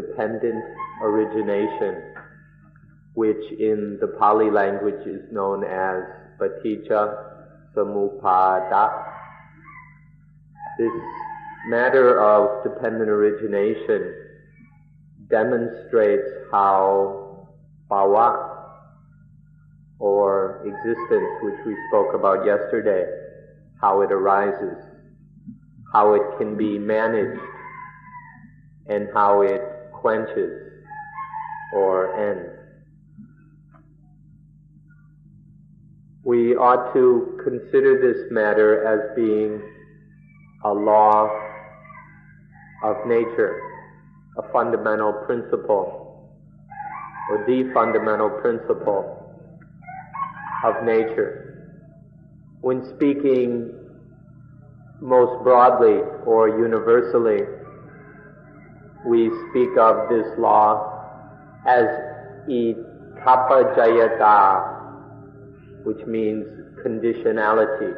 dependent origination, which in the Pali language is known as paticca samuppada. This matter of dependent origination demonstrates how bhava, or existence, which we spoke about yesterday, how it arises, how it can be managed, and how it quenches or ends. We ought to consider this matter as being a law of nature, a fundamental principle, or the fundamental principle of nature. When speaking most broadly or universally, we speak of this law as ithapajayata, which means conditionality.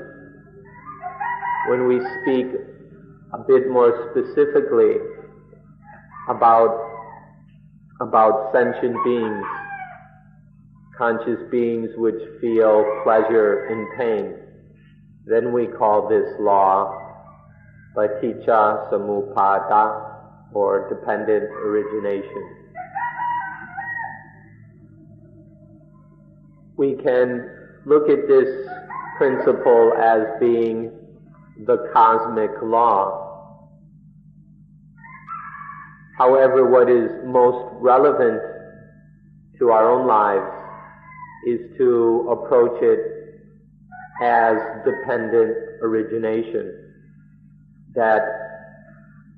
When we speak a bit more specifically about sentient beings, conscious beings which feel pleasure and pain, then we call this law paticca samuppada, or dependent origination. We can look at this principle as being the cosmic law. However, what is most relevant to our own lives is to approach it as dependent origination. That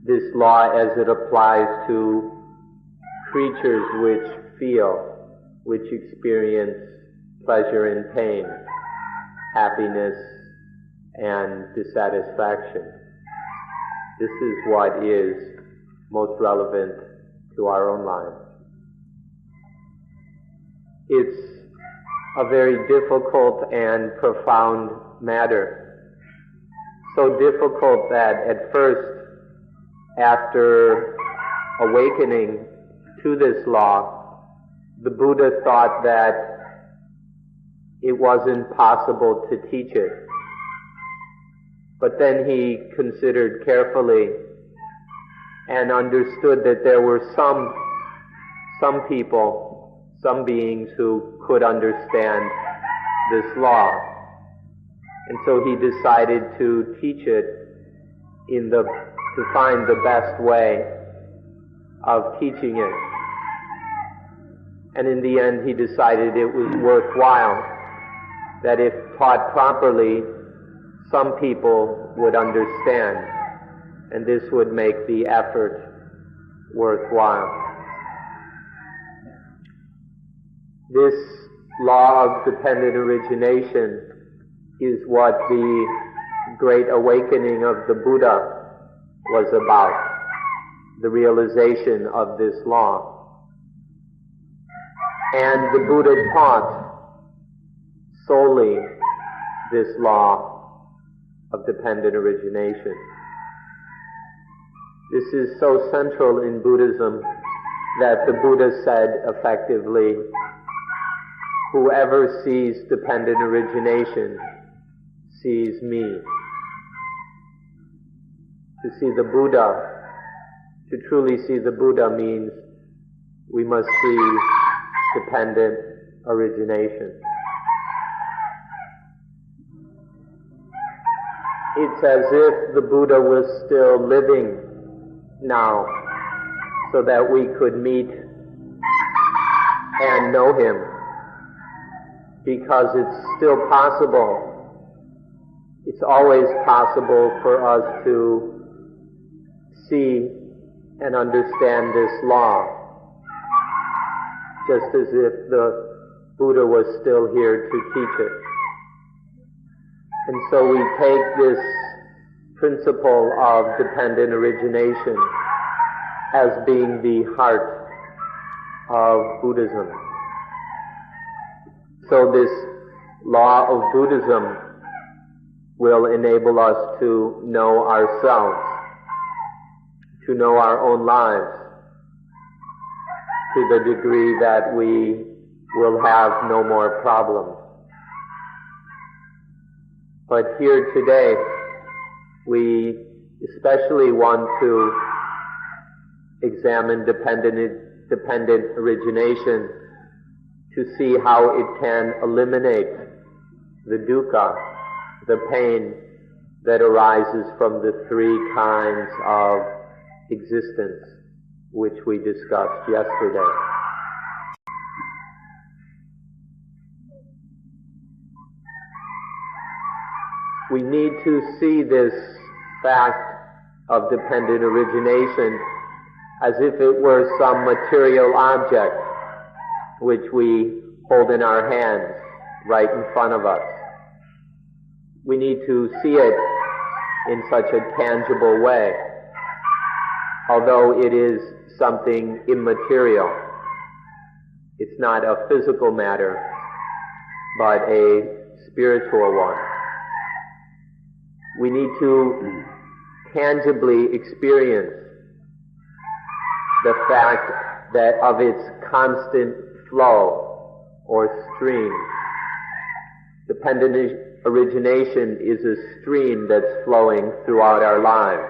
this law, as it applies to creatures which feel, which experience pleasure and pain, happiness and dissatisfaction, this is what is most relevant to our own lives. It's a very difficult and profound matter. So difficult that at first, after awakening to this law, the Buddha thought that it wasn't possible to teach it. But then he considered carefully and understood that there were some people, some beings who could understand this law. And so he decided to teach it to find the best way of teaching it. And in the end he decided it was worthwhile, that if taught properly, some people would understand, and this would make the effort worthwhile. This law of dependent origination is what the great awakening of the Buddha was about, the realization of this law. And the Buddha taught solely this law of dependent origination. This is so central in Buddhism that the Buddha said effectively, whoever sees dependent origination sees me. To see the Buddha, to truly see the Buddha means we must see dependent origination. It's as if the Buddha was still living now, so that we could meet and know him, because it's still possible. It's always possible for us to see and understand this law, just as if the Buddha was still here to teach it. And so we take this principle of dependent origination as being the heart of Buddhism. So this law of Buddhism will enable us to know ourselves, to know our own lives, to the degree that we will have no more problems. But here today, we especially want to examine dependent origination to see how it can eliminate the dukkha, the pain that arises from the three kinds of existence which we discussed yesterday. We need to see this fact of dependent origination as if it were some material object which we hold in our hands right in front of us. We need to see it in such a tangible way, although it is something immaterial. It's not a physical matter, but a spiritual one. We need to tangibly experience the fact that of its constant flow or stream. Dependent origination is a stream that's flowing throughout our lives.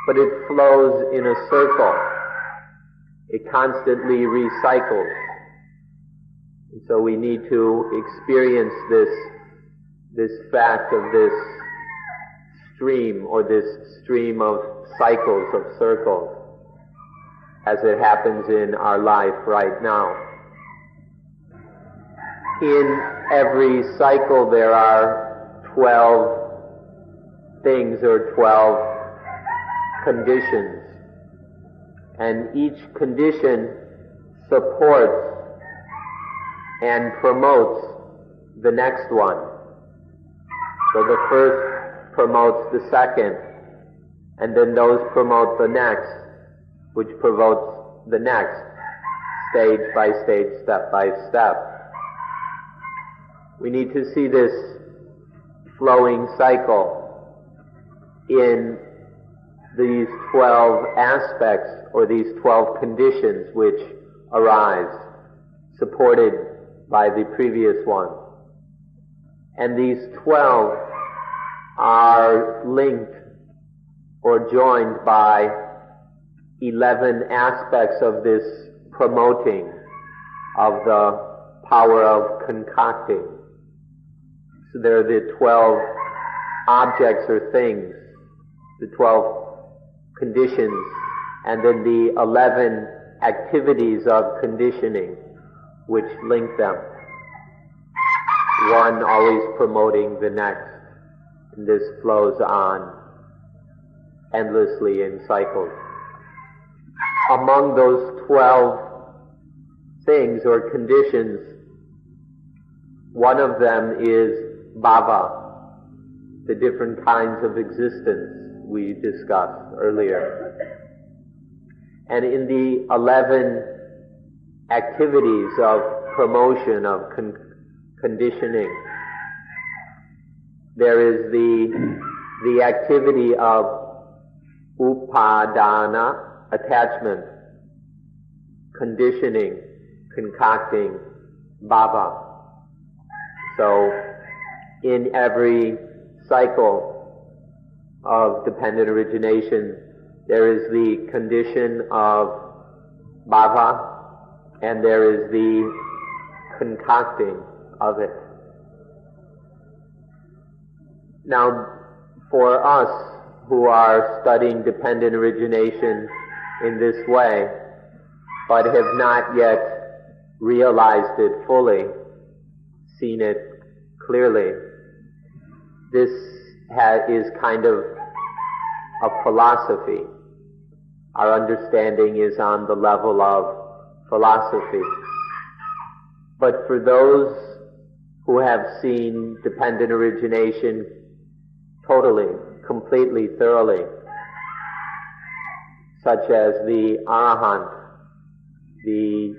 But it flows in a circle. It constantly recycles. And so we need to experience this fact of this stream, or this stream of cycles, of circles, as it happens in our life right now. In every cycle there are 12 things or 12 conditions, and each condition supports and promotes the next one. So the first promotes the second, and then those promote the next, which promotes the next, stage by stage, step by step. We need to see this flowing cycle in these 12 aspects, or these 12 conditions which arise, supported by the previous one. And these 12 are linked or joined by 11 aspects of this promoting of the power of concocting. So there are the 12 objects or things, the 12 conditions, and then the 11 activities of conditioning which link them. One always promoting the next. And this flows on endlessly in cycles. Among those 12 things or conditions, one of them is bhava, the different kinds of existence we discussed earlier. And in the 11 activities of promotion, of conditioning, there is the activity of upadana, attachment, conditioning, concocting, bhava. So in every cycle of dependent origination, there is the condition of bhava, and there is the concocting of it. Now, for us who are studying dependent origination in this way, but have not yet realized it fully, seen it clearly, this is kind of a philosophy. Our understanding is on the level of philosophy. But for those who have seen dependent origination totally, completely, thoroughly, such as the arahant, the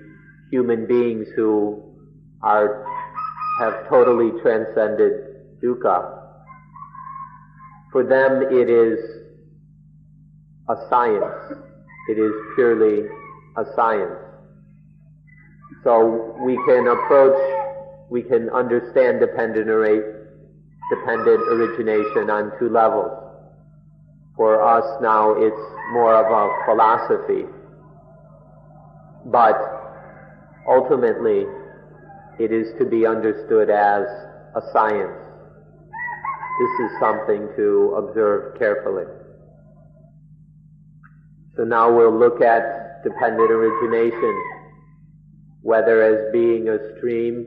human beings who have totally transcended dukkha, for them it is a science. It is purely a science. So we can understand dependent origination on two levels. For us now it's more of a philosophy, but ultimately it is to be understood as a science. This is something to observe carefully. So now we'll look at dependent origination, whether as being a stream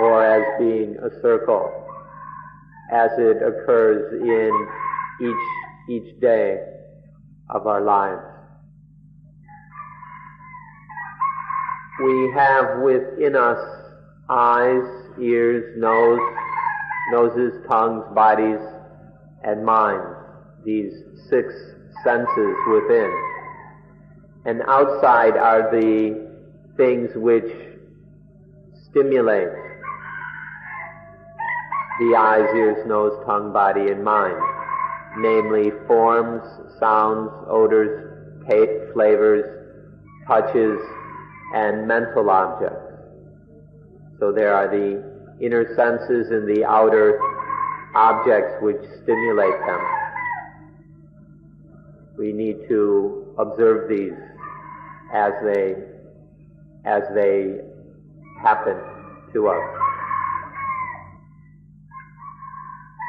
or as being a circle, as it occurs in each day of our lives. We have within us eyes, ears, noses, tongues, bodies, and minds, these 6 senses within. And outside are the things which stimulate the eyes, ears, nose, tongue, body, and mind, namely forms, sounds, odors, taste, flavors, touches, and mental objects. So there are the inner senses and the outer objects which stimulate them. We need to observe these as they happen to us.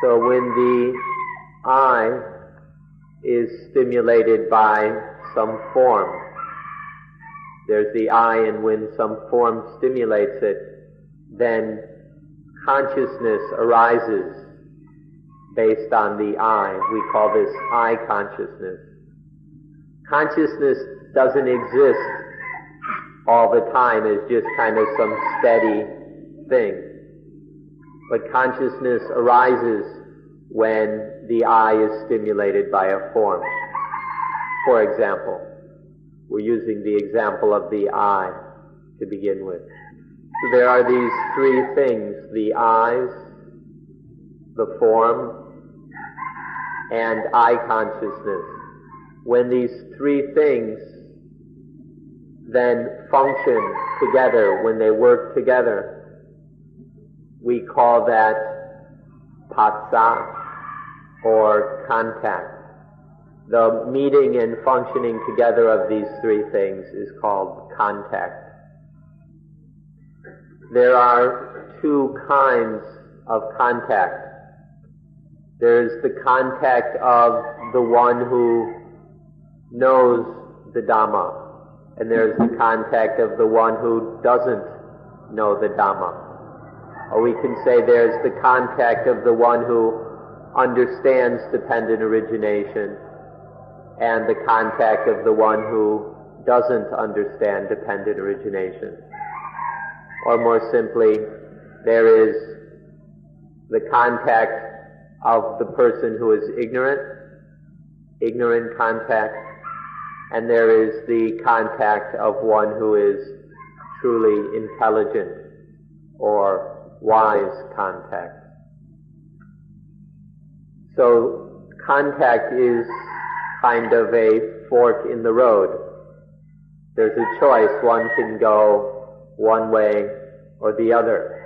So when the eye is stimulated by some form, there's the eye, and when some form stimulates it, then consciousness arises based on the eye. We call this eye consciousness. Consciousness doesn't exist all the time as just kind of some steady thing. But consciousness arises when the eye is stimulated by a form. For example, we're using the example of the eye to begin with. So there are these 3 things: the eyes, the form, and eye consciousness. When these 3 things then function together, when they work together, we call that phassa, or contact. The meeting and functioning together of these 3 things is called contact. There are 2 kinds of contact. There's the contact of the one who knows the Dhamma, and there's the contact of the one who doesn't know the Dhamma. Or we can say there's the contact of the one who understands dependent origination, and the contact of the one who doesn't understand dependent origination. Or more simply, there is the contact of the person who is ignorant contact, and there is the contact of one who is truly intelligent or wise contact. So contact is kind of a fork in the road. There's a choice. One can go one way or the other.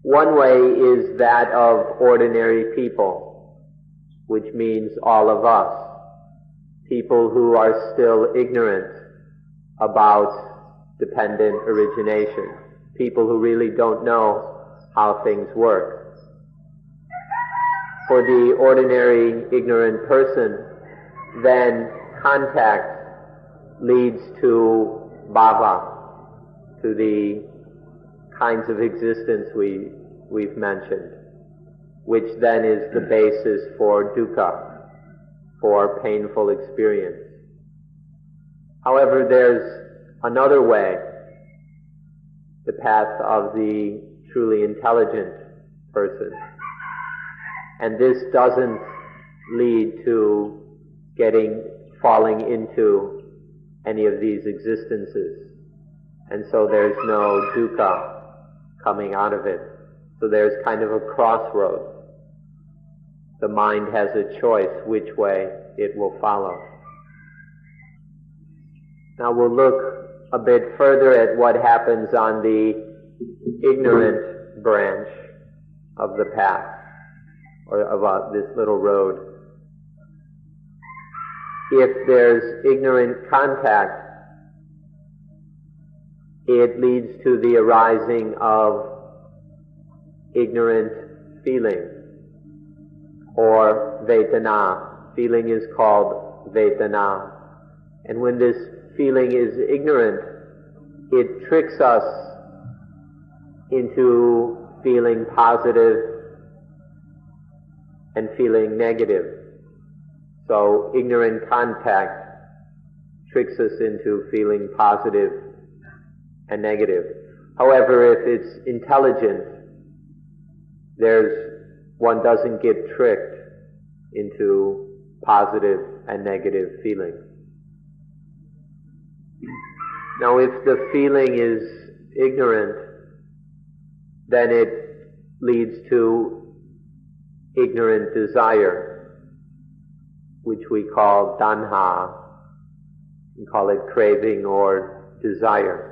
One way is that of ordinary people, which means all of us, people who are still ignorant about dependent origination, people who really don't know how things work. For the ordinary ignorant person, then contact leads to bhava, to the kinds of existence we've mentioned, which then is the basis for dukkha, for painful experience. However, there's another way, the path of the truly intelligent person. And this doesn't lead to falling into any of these existences. And so there's no dukkha coming out of it. So there's kind of a crossroads. The mind has a choice which way it will follow. Now we'll look a bit further at what happens on the ignorant branch of the path, or about this little road. If there's ignorant contact, it leads to the arising of ignorant feeling, or vedana. Feeling is called vedana. And when this feeling is ignorant, it tricks us into feeling positive and feeling negative. So ignorant contact tricks us into feeling positive and negative. However, if it's intelligent, one doesn't get tricked into positive and negative feeling. Now, if the feeling is ignorant, then it leads to ignorant desire, which we call tanha. We call it craving or desire.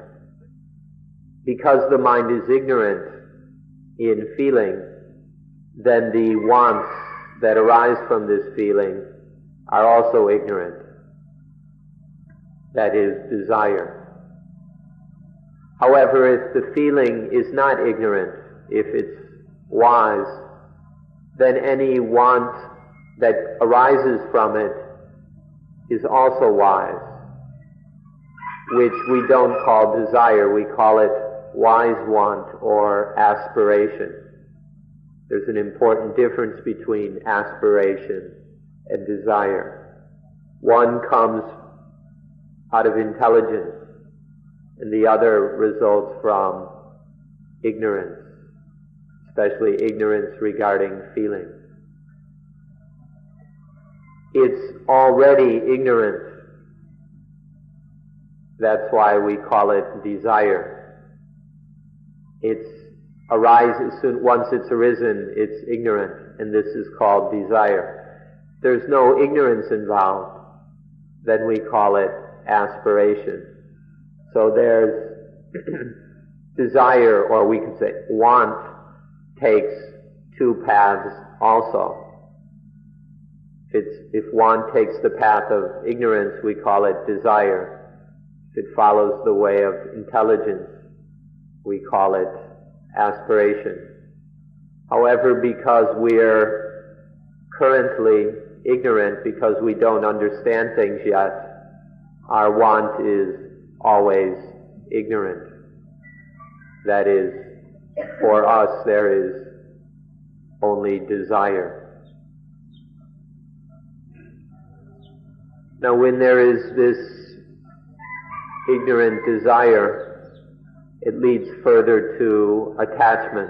Because the mind is ignorant in feeling, then the wants that arise from this feeling are also ignorant. That is desire. However, if the feeling is not ignorant, if it's wise, then any want that arises from it is also wise, which we don't call desire, we call it wise want or aspiration. There's an important difference between aspiration and desire. One comes out of intelligence, and the other results from ignorance, especially ignorance regarding feeling. It's already ignorant. That's why we call it desire. Once it's arisen, it's ignorant, and this is called desire. There's no ignorance involved, then we call it aspiration. So there's desire, or we could say want, takes two paths also. If want takes the path of ignorance, we call it desire. If it follows the way of intelligence, we call it aspiration. However, because we're currently ignorant, because we don't understand things yet, our want is always ignorant. That is, for us there is only desire. Now when there is this ignorant desire, it leads further to attachment.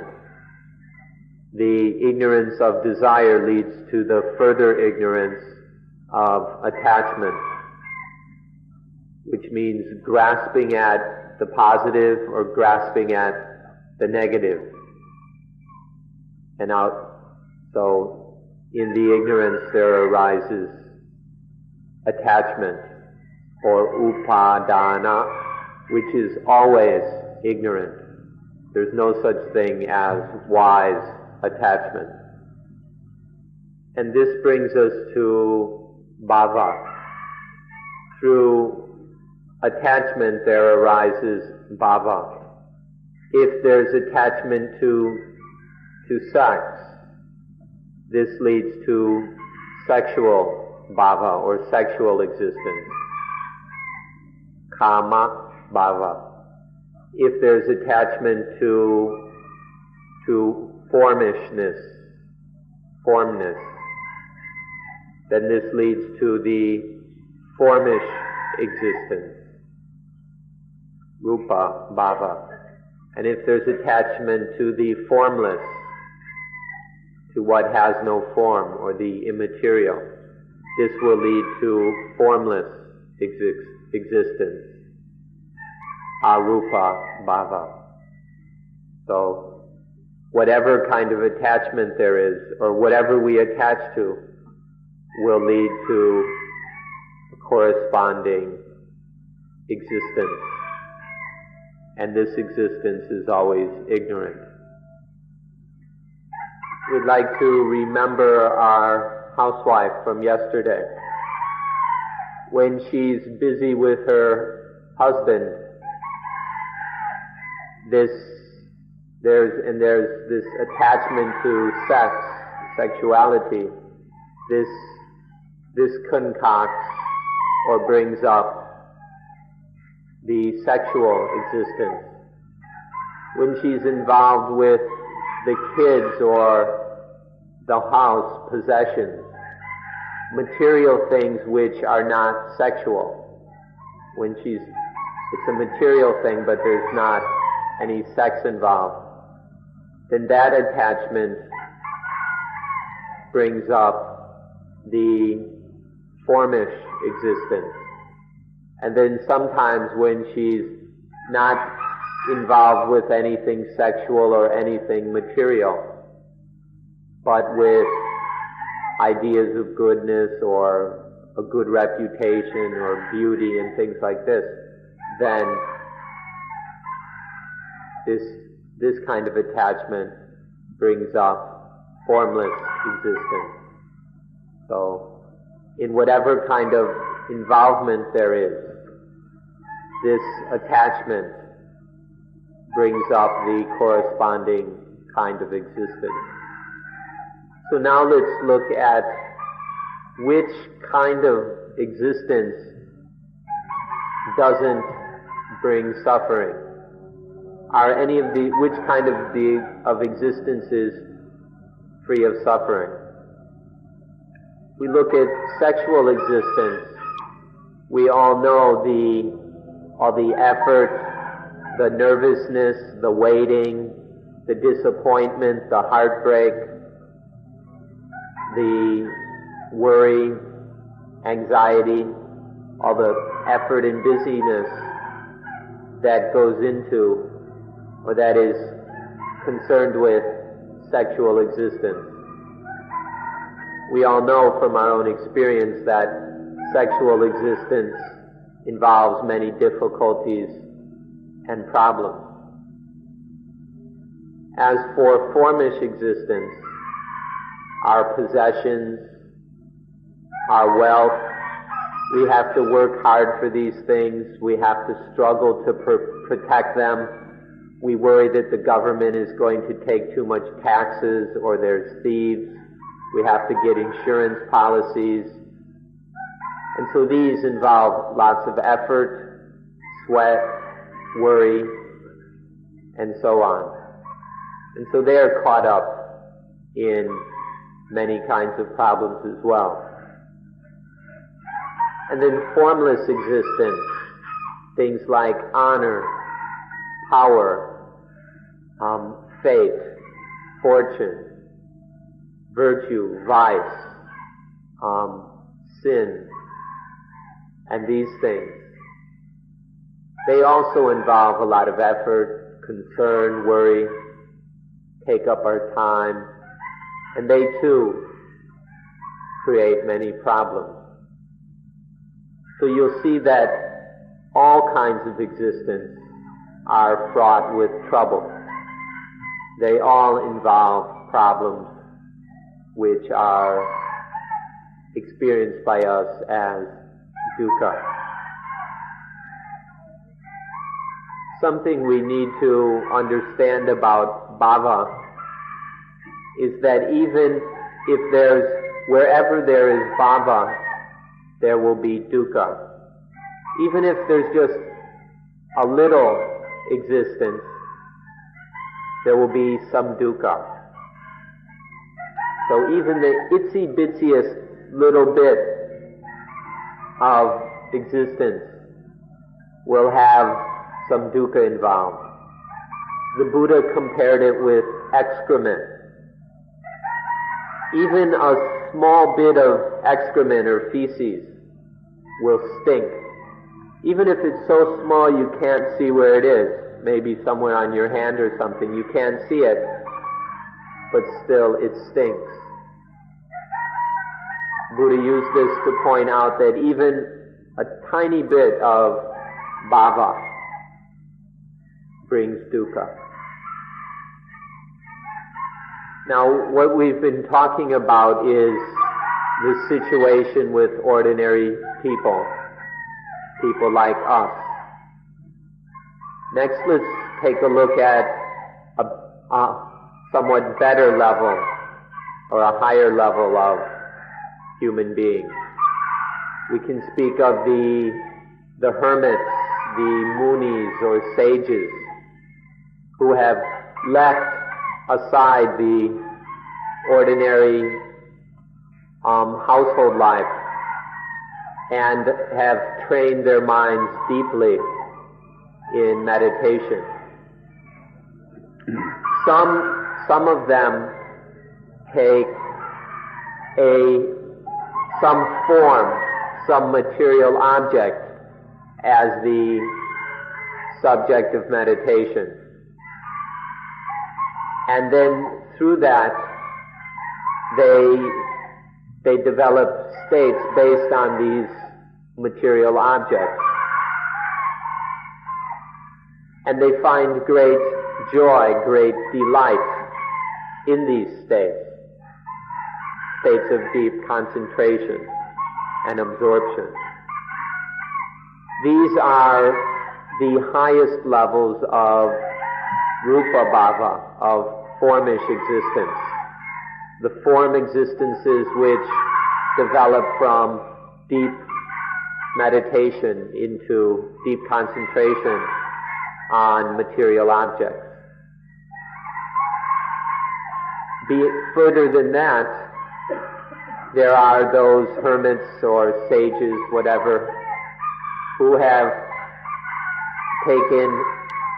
The ignorance of desire leads to the further ignorance of attachment, which means grasping at the positive or grasping at the negative. So in the ignorance there arises attachment, or upadana, which is always ignorant. There's no such thing as wise attachment. And this brings us to bhava. Through attachment there arises bhava. If there's attachment to sex, this leads to sexual bhava or sexual existence. Kama bhava. If there's attachment to formness, then this leads to the formish existence, rupa bhava. And if there's attachment to the formless, to what has no form, or the immaterial, this will lead to formless existence, arupa bhava. So whatever kind of attachment there is, or whatever we attach to, will lead to a corresponding existence. And this existence is always ignorant. We'd like to remember our housewife from yesterday. When she's busy with her husband, there's this attachment to sexuality. This concocts or brings up the sexual existence. When she's involved with the kids or the house, possessions, material things which are not sexual. It's a material thing, but there's not any sex involved, then that attachment brings up the formish existence. And then sometimes when she's not involved with anything sexual or anything material, but with ideas of goodness or a good reputation or beauty and things like this, then this kind of attachment brings up formless existence. So, in whatever kind of involvement there is, this attachment brings up the corresponding kind of existence. So now let's look at which kind of existence doesn't bring suffering. Which kind of existence is free of suffering? We look at sexual existence. We all know all the effort, the nervousness, the waiting, the disappointment, the heartbreak, the worry, anxiety, all the effort and busyness that goes into or that is concerned with sexual existence. We all know from our own experience that sexual existence involves many difficulties and problems. As for formish existence, our possessions, our wealth, we have to work hard for these things. We have to struggle to protect them. We worry that the government is going to take too much taxes or there's thieves. We have to get insurance policies. And so these involve lots of effort, sweat, worry, and so on. And so they are caught up in many kinds of problems as well. And then formless existence, things like honor, power, faith, fortune, virtue, vice, sin, and these things. They also involve a lot of effort, concern, worry, take up our time, and they too create many problems. So you'll see that all kinds of existence are fraught with trouble. They all involve problems which are experienced by us as dukkha. Something we need to understand about bhava is that even if wherever there is bhava, there will be dukkha. Even if there's just a little existence, there will be some dukkha. So even the itsy-bitsiest little bit of existence will have some dukkha involved. The Buddha compared it with excrement. Even a small bit of excrement or feces will stink. Even if it's so small you can't see where it is, maybe somewhere on your hand or something, you can't see it, but still it stinks. Buddha used this to point out that even a tiny bit of bhava brings dukkha. Now, what we've been talking about is the situation with ordinary people like us. Next, let's take a look at a somewhat better level, or a higher level of human beings. We can speak of the hermits, the munis or sages, who have left aside the ordinary household life and have trained their minds deeply in meditation. Some of them take some form, some material object as the subject of meditation. And then through that, they develop states based on these material objects. And they find great joy, great delight in these states of deep concentration and absorption. These are the highest levels of rupa bhava, of formish existence. The form existences which develop from deep meditation into deep concentration on material objects. Further than that, there are those hermits or sages, whatever, who have taken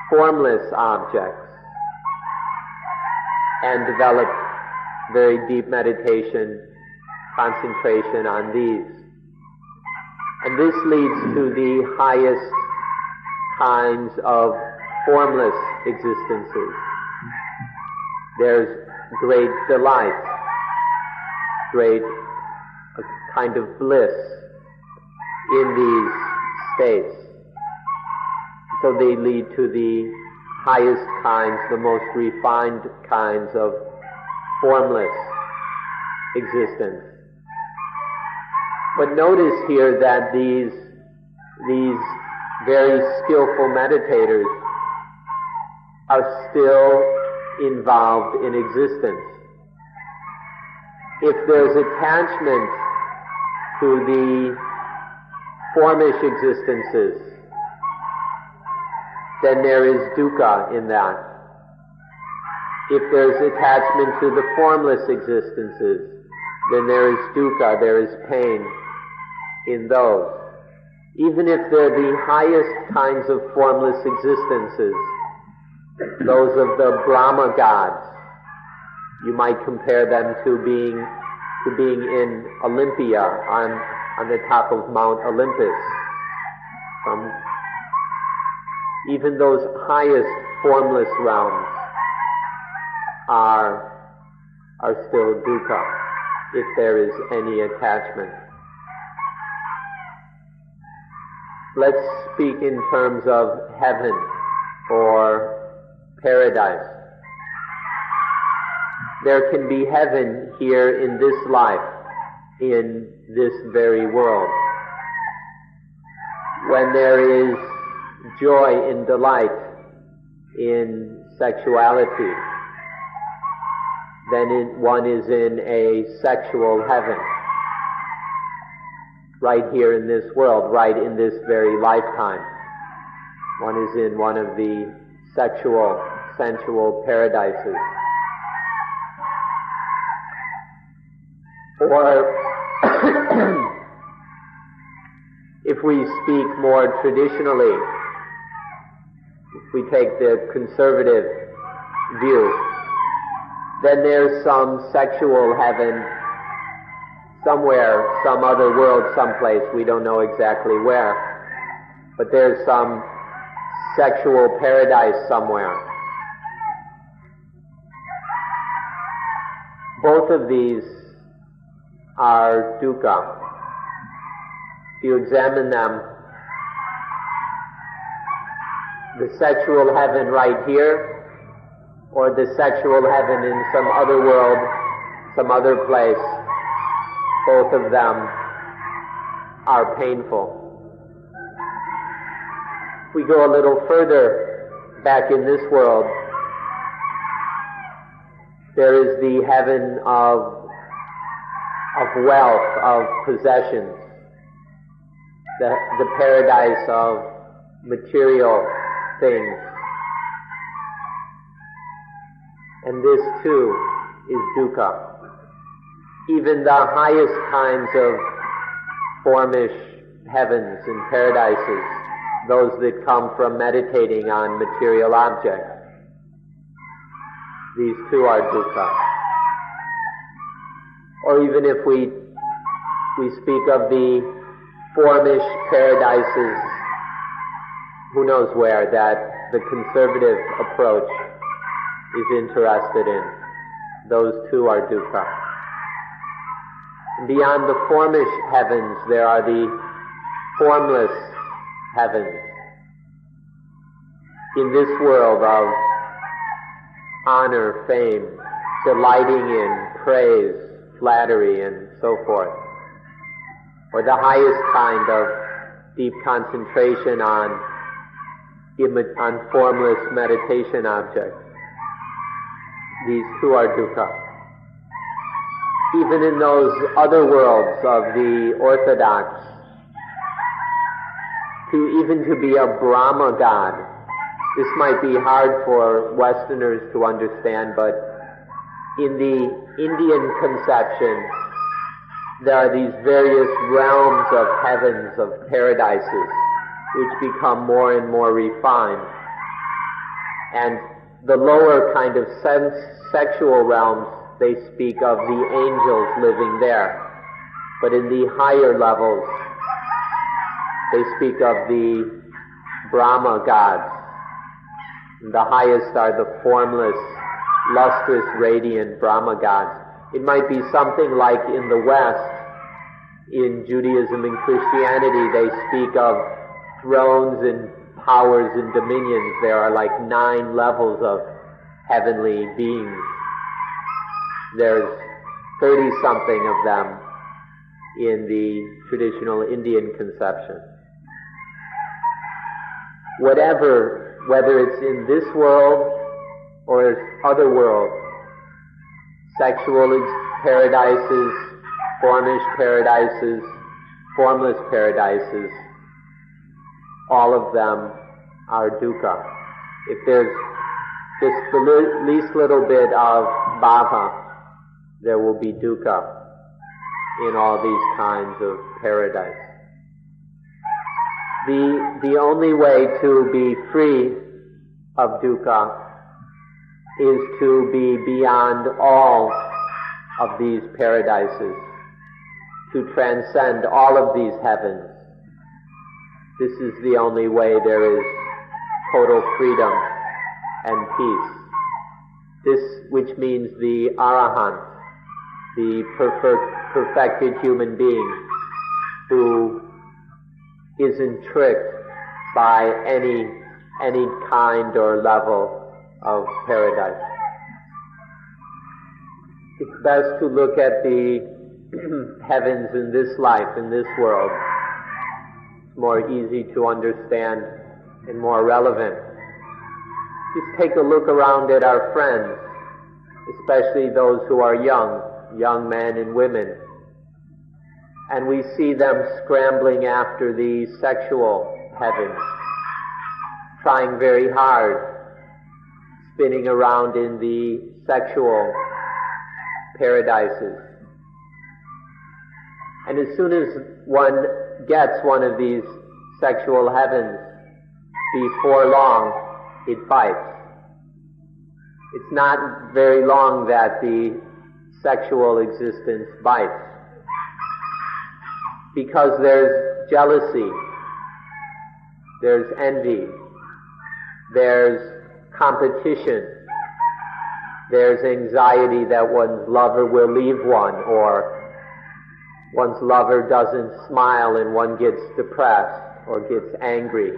formless objects and developed very deep meditation, concentration on these. And this leads to the highest kinds of formless existences. There's great delight, great kind of bliss in these states. So they lead to the highest kinds, the most refined kinds of formless existence. But notice here that these very skillful meditators are still involved in existence. If there's attachment to the formish existences, then there is dukkha in that. If there's attachment to the formless existences, then there is dukkha, there is pain in those. Even if they're the highest kinds of formless existences, those of the Brahma gods, you might compare them to being in Olympia, on the top of Mount Olympus. Even those highest formless realms are still dukkha, if there is any attachment. Let's speak in terms of heaven or paradise. There can be heaven here in this life, in this very world. When there is joy and delight in sexuality, then one is in a sexual heaven. Right here in this world, right in this very lifetime. One is in one of the sexual, sensual paradises. Or, if we speak more traditionally, if we take the conservative view, then there's some sexual heaven somewhere, some other world, someplace, we don't know exactly where, but there's some sexual paradise somewhere. Both of these are dukkha. If you examine them, the sexual heaven right here, or the sexual heaven in some other world, some other place, both of them are painful. If we go a little further back in this world, there is the heaven of wealth, of possessions, the paradise of material things. And this too is dukkha. Even the highest kinds of formish heavens and paradises, those that come from meditating on material objects, these too are dukkha. Or even if we speak of the formish paradises, who knows where, that the conservative approach is interested in, those too are dukkha. Beyond the formish heavens, there are the formless heavens. In this world of honor, fame, delighting in praise, flattery, and so forth, or the highest kind of deep concentration on formless meditation objects, these too are dukkha. Even in those other worlds of the orthodox, even to be a Brahma god, this might be hard for Westerners to understand, but in the Indian conception, there are these various realms of heavens, of paradises, which become more and more refined. And the lower kind of sexual realms, they speak of the angels living there. But in the higher levels, they speak of the Brahma gods. And the highest are the formless, lustrous, radiant Brahma gods. It might be something like in the West, in Judaism and Christianity, they speak of thrones and powers and dominions. There are like 9 levels of heavenly beings. There's 30-something of them in the traditional Indian conception. Whether it's in this world or other worlds, sexual paradises, formish paradises, formless paradises, all of them are dukkha. If there's just the least little bit of bhava, there will be dukkha in all these kinds of paradise. The only way to be free of dukkha is to be beyond all of these paradises, to transcend all of these heavens. This is the only way there is total freedom and peace. This, which means the arahant, the perfected human being who isn't tricked by any kind or level of paradise. It's best to look at the heavens in this life, in this world. It's more easy to understand and more relevant. Just take a look around at our friends, especially those who are young men and women, and we see them scrambling after the sexual heavens, trying very hard, spinning around in the sexual paradises. And as soon as one gets one of these sexual heavens, before long, it bites. It's not very long that the sexual existence bites, because there's jealousy, there's envy, there's competition, there's anxiety that one's lover will leave one, or one's lover doesn't smile and one gets depressed or gets angry.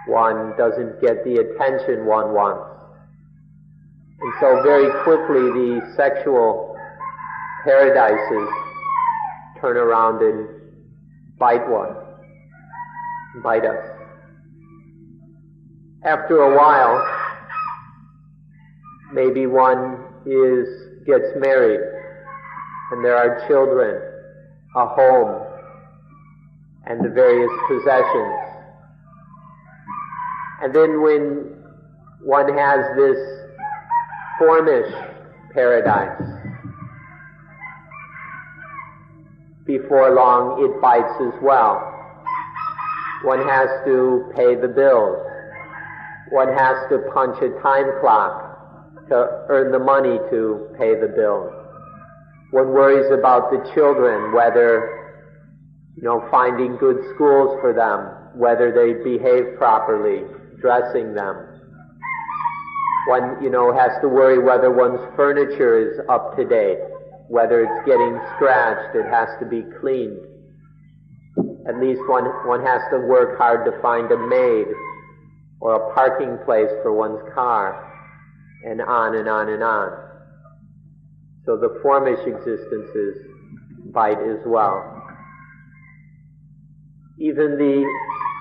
one doesn't get the attention one wants. And so very quickly the sexual paradises turn around and bite us. After a while, maybe one gets married, and there are children, a home, and the various possessions. And then when one has this formish paradise, before long it bites as well. One has to pay the bills. One has to punch a time clock to earn the money to pay the bills. One worries about the children, whether, finding good schools for them, whether they behave properly, dressing them. One, has to worry whether one's furniture is up to date, whether it's getting scratched, it has to be cleaned. At least one has to work hard to find a maid or a parking place for one's car, and on and on and on. So the formish existences bite as well. Even the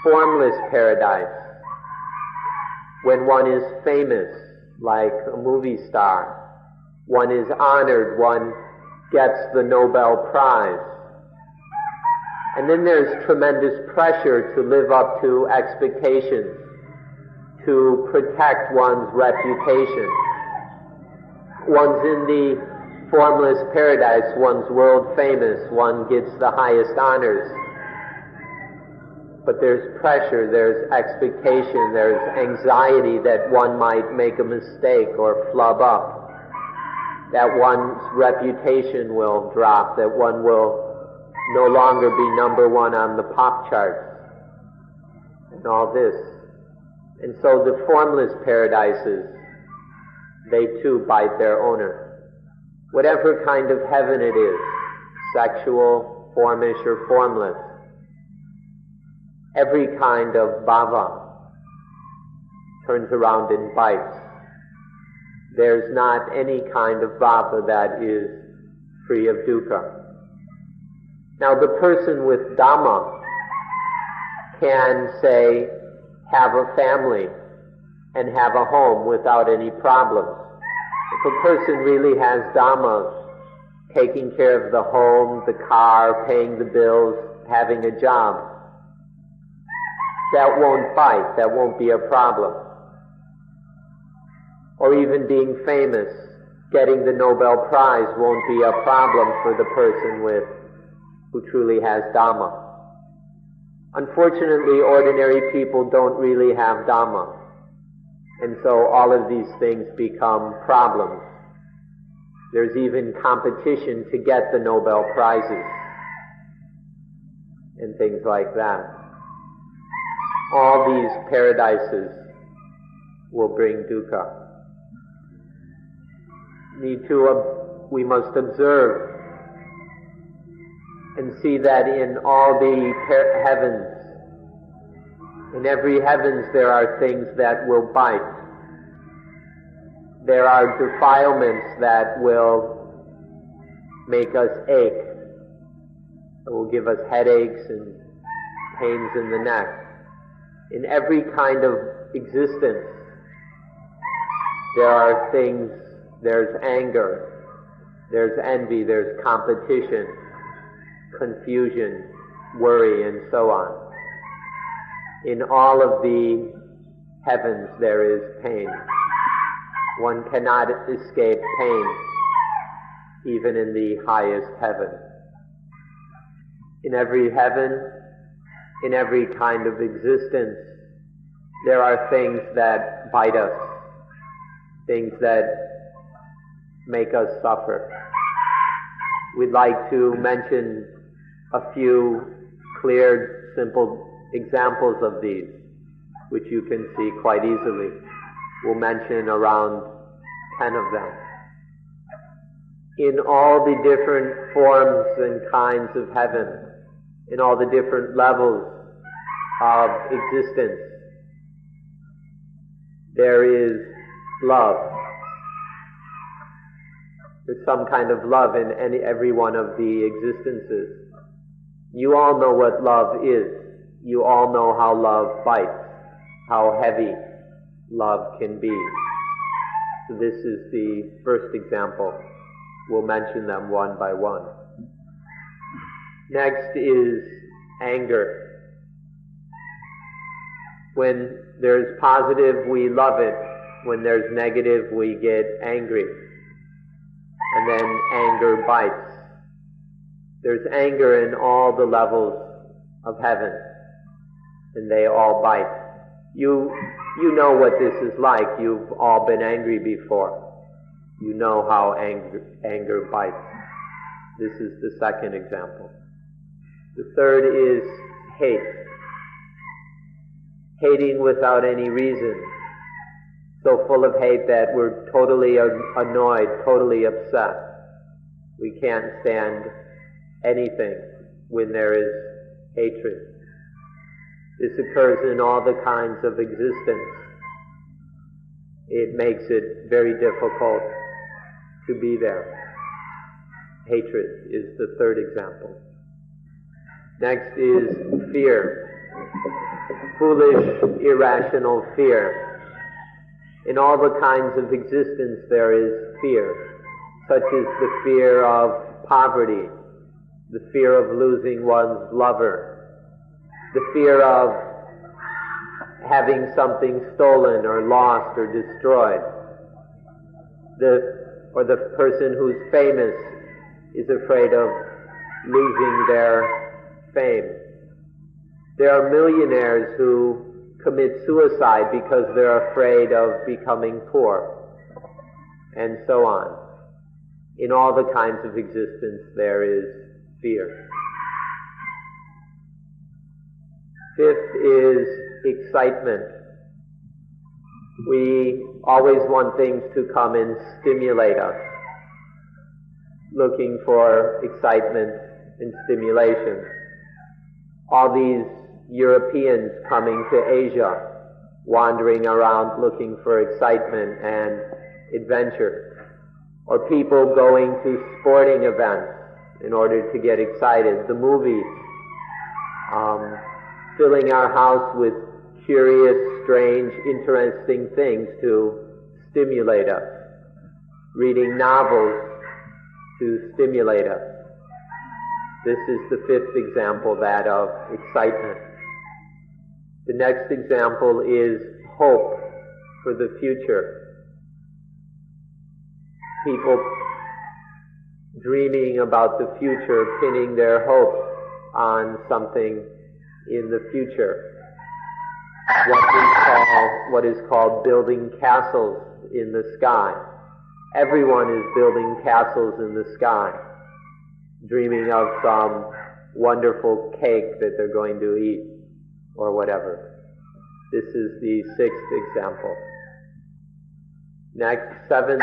formless paradise, when one is famous, like a movie star, one is honored, one gets the Nobel Prize. And then there's tremendous pressure to live up to expectations, to protect one's reputation. One's in the formless paradise, one's world famous, one gets the highest honors. But there's pressure, there's expectation, there's anxiety that one might make a mistake or flub up, that one's reputation will drop, that one will no longer be number one on the pop charts, and all this. And so the formless paradises, they too bite their owner. Whatever kind of heaven it is, sexual, formish, or formless, every kind of bhava turns around and bites. There's not any kind of bhava that is free of dukkha. Now the person with Dhamma can, say, have a family and have a home without any problems. If a person really has Dhamma, taking care of the home, the car, paying the bills, having a job, that won't bite, that won't be a problem. Or even being famous, getting the Nobel Prize won't be a problem for the person who truly has Dhamma. Unfortunately, ordinary people don't really have Dhamma, and so all of these things become problems. There's even competition to get the Nobel Prizes and things like that. All these paradises will bring dukkha. We must observe and see that in all the heavens, in every heavens there are things that will bite. There are defilements that will make us ache, that will give us headaches and pains in the neck. In every kind of existence, there are things, there's anger, there's envy, there's competition, confusion, worry, and so on. In all of the heavens there is pain. One cannot escape pain, even in the highest heaven. In every heaven, in every kind of existence, there are things that bite us, things that make us suffer. We'd like to mention a few clear, simple examples of these, which you can see quite easily. We'll mention around 10 of them. In all the different forms and kinds of heaven, in all the different levels of existence, there is love. There's some kind of love in every one of the existences. You all know what love is. You all know how love bites, how heavy love can be. So this is the first example. We'll mention them one by one. Next is anger. When there's positive, we love it. When there's negative, we get angry. And then anger bites. There's anger in all the levels of heaven, and they all bite. You know what this is like. You've all been angry before. You know how anger bites. This is the second example. The third is hate. Hating without any reason. So full of hate that we're totally annoyed, totally upset. We can't stand anything when there is hatred. This occurs in all the kinds of existence. It makes it very difficult to be there. Hatred is the third example. Next is fear. Foolish, irrational fear. In all the kinds of existence there is fear, such as the fear of poverty, the fear of losing one's lover, the fear of having something stolen or lost or destroyed. The person who's famous is afraid of losing their fame. There are millionaires who commit suicide because they're afraid of becoming poor, and so on. In all the kinds of existence there is fear. Fifth is excitement. We always want things to come and stimulate us, looking for excitement and stimulation. All these Europeans coming to Asia, wandering around looking for excitement and adventure, or people going to sporting events in order to get excited, the movies, filling our house with curious, strange, interesting things to stimulate us, reading novels to stimulate us. This is the fifth example, that of excitement. The next example is hope for the future. People dreaming about the future, pinning their hopes on something in the future. What is called building castles in the sky. Everyone is building castles in the sky, dreaming of some wonderful cake that they're going to eat, or whatever. This is the sixth example. Next, seventh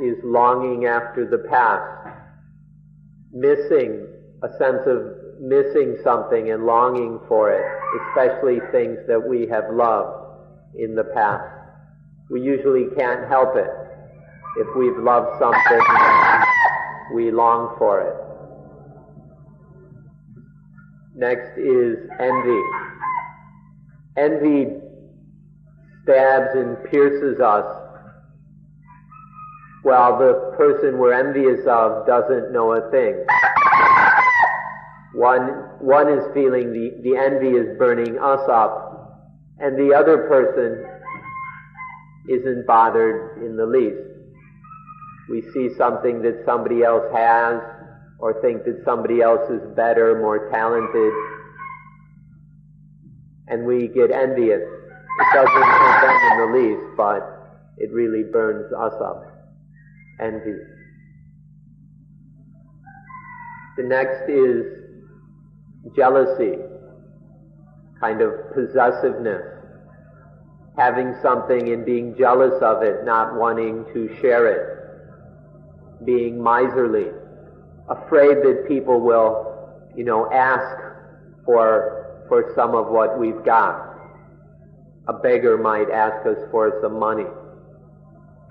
is longing after the past. Missing, a sense of missing something and longing for it, especially things that we have loved in the past. We usually can't help it. If we've loved something, we long for it. Next is envy. Envy stabs and pierces us while the person we're envious of doesn't know a thing. One is feeling the envy is burning us up, and the other person isn't bothered in the least. We see something that somebody else has, or think that somebody else is better, more talented, and we get envious. It doesn't hurt them in the least, but it really burns us up. Envy. The next is jealousy, kind of possessiveness. Having something and being jealous of it, not wanting to share it. Being miserly. Afraid that people will, ask for some of what we've got. a beggar might ask us for some money,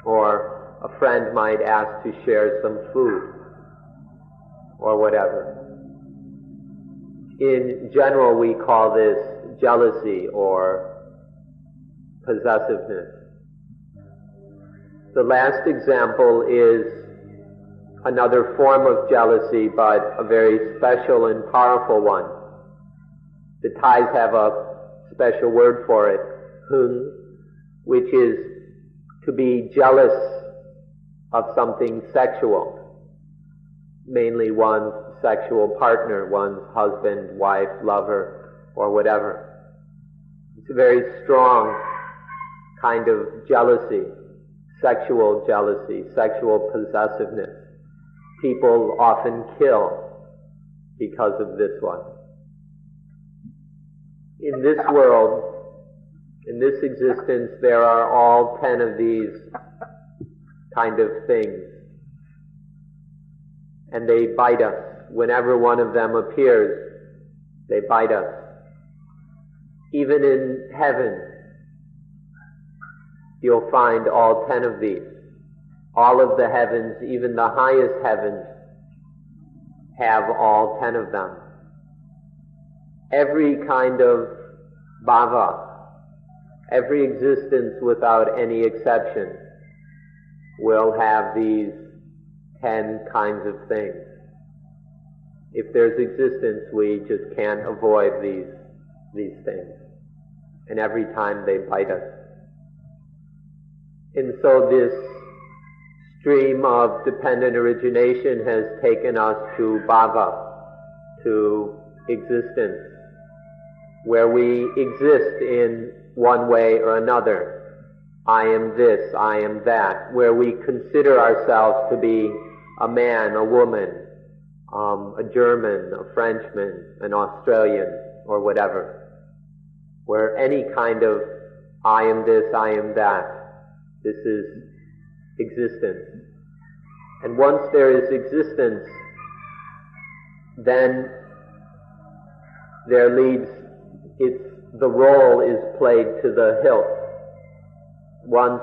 or a friend might ask to share some food, or whatever. In general, we call this jealousy or possessiveness. The last example is another form of jealousy, but a very special and powerful one. The Thais have a special word for it, hung, which is to be jealous of something sexual, mainly one's sexual partner, one's husband, wife, lover, or whatever. It's a very strong kind of jealousy, sexual possessiveness. People often kill because of this one. In this world, in this existence, there are all 10 of these kind of things. And they bite us. Whenever one of them appears, they bite us. Even in heaven, you'll find all 10 of these. All of the heavens, even the highest heavens, have all 10 of them. Every kind of bhava, every existence without any exception, will have these 10 kinds of things. If there's existence, we just can't avoid these things. And every time they bite us. And so this stream of dependent origination has taken us to bhava, to existence, where we exist in one way or another. I am this, I am that, where we consider ourselves to be a man, a woman, a German, a Frenchman, an Australian, or whatever. Where any kind of I am this, I am that, this is existence. And once there is existence, then there leads, the role is played to the hilt. Once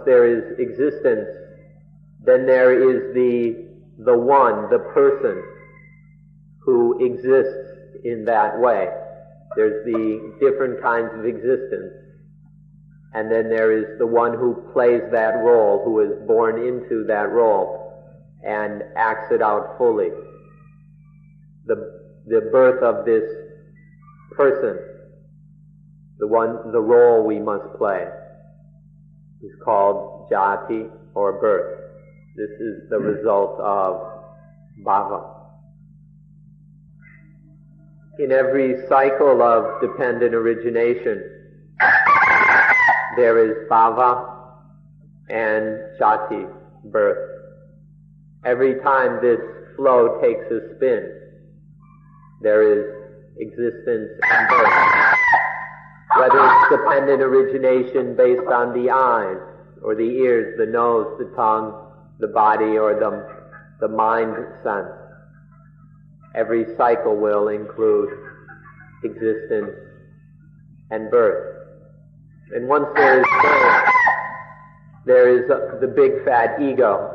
there is existence, then there is the one, the person, who exists in that way. There's the different kinds of existence. And then there is the one who plays that role, who is born into that role and acts it out fully. The birth of this person, the role we must play, is called jati, or birth. This is the result of bhava. In every cycle of dependent origination, there is bhava and jati, birth. Every time this flow takes a spin, there is existence and birth. Whether it's dependent origination based on the eyes, or the ears, the nose, the tongue, the body, or the mind sense. Every cycle will include existence and birth. And once there is birth, there is the big fat ego,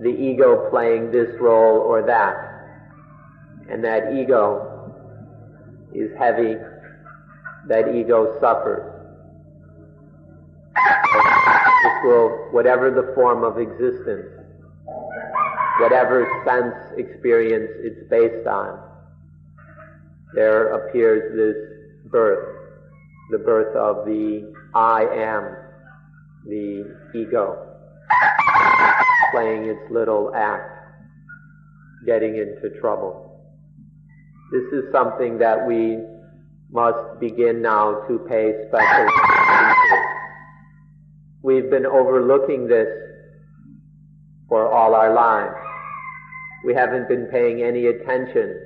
the ego playing this role or that. And that ego is heavy, that ego suffers. This will, whatever the form of existence, whatever sense experience it's based on, there appears this birth, the birth of the I am, the ego, playing its little act, getting into trouble. This is something that we must begin now to pay special attention to. We've been overlooking this for all our lives. We haven't been paying any attention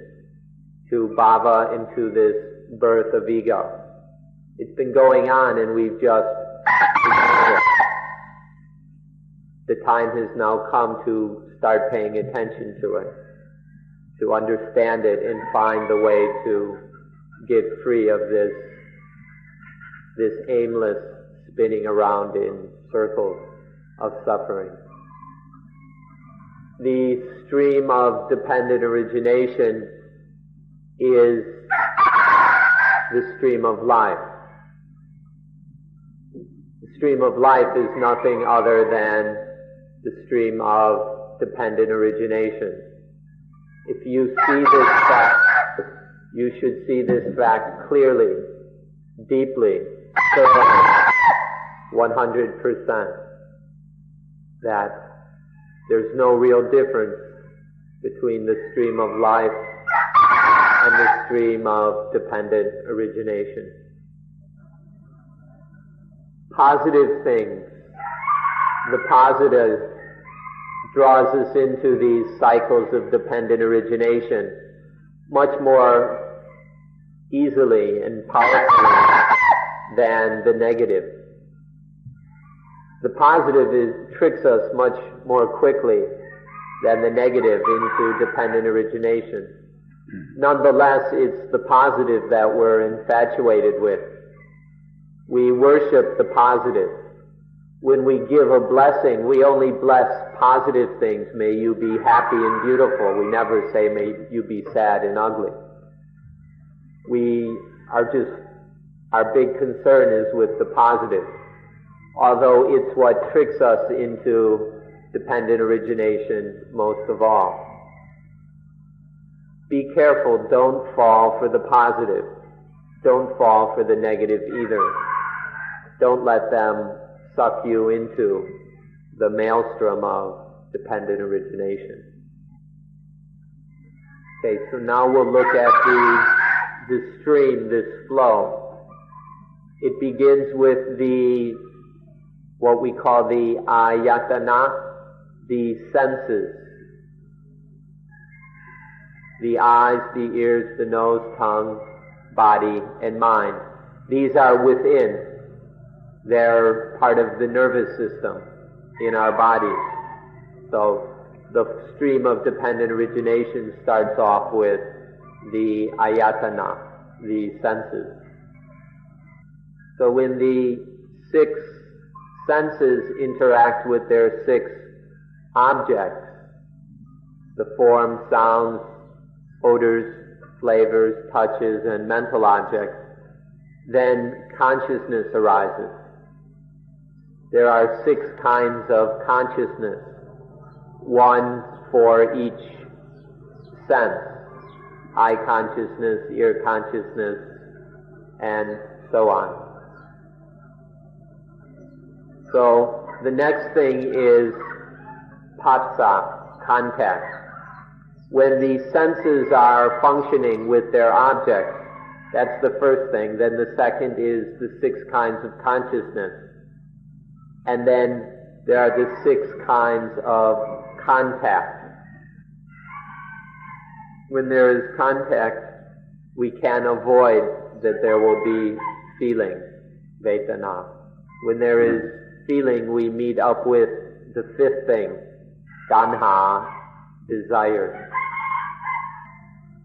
to bhava and to this birth of ego. It's been going on and we've just ignored it. The time has now come to start paying attention to it, to understand it and find the way to get free of this this aimless spinning around in circles of suffering. The stream of dependent origination is the stream of life. The stream of life is nothing other than the stream of dependent origination. If you see this fact, you should see this fact clearly, deeply, thoroughly, 100%, that there's no real difference between the stream of life and the stream of dependent origination. Positive things, the positive draws us into these cycles of dependent origination much more easily and powerfully than the negative. The positive tricks us much more quickly than the negative into dependent origination. Nonetheless, it's the positive that we're infatuated with. We worship the positive. When we give a blessing, we only bless positive things. May you be happy and beautiful. We never say, may you be sad and ugly. Our big concern is with the positive, although it's what tricks us into dependent origination most of all. Be careful, don't fall for the positive. Don't fall for the negative either. Don't let them suck you into the maelstrom of dependent origination. Okay, so now we'll look at the stream, this flow. It begins with what we call the ayatana, the senses. The eyes, the ears, the nose, tongue, body, and mind. These are within. They're part of the nervous system in our bodies. So the stream of dependent origination starts off with the ayatana, the senses. So when the 6 senses interact with their 6 objects, the form, sounds, odors, flavors, touches, and mental objects, then consciousness arises. There are 6 kinds of consciousness, one for each sense: eye consciousness, ear consciousness, and so on. So the next thing is phassa, contact. When the senses are functioning with their objects, that's the first thing. Then the second is the 6 kinds of consciousness. And then there are the 6 kinds of contact. When there is contact, we can avoid that there will be feeling, vedana. When there is feeling, we meet up with the 5th thing, tanha, desire.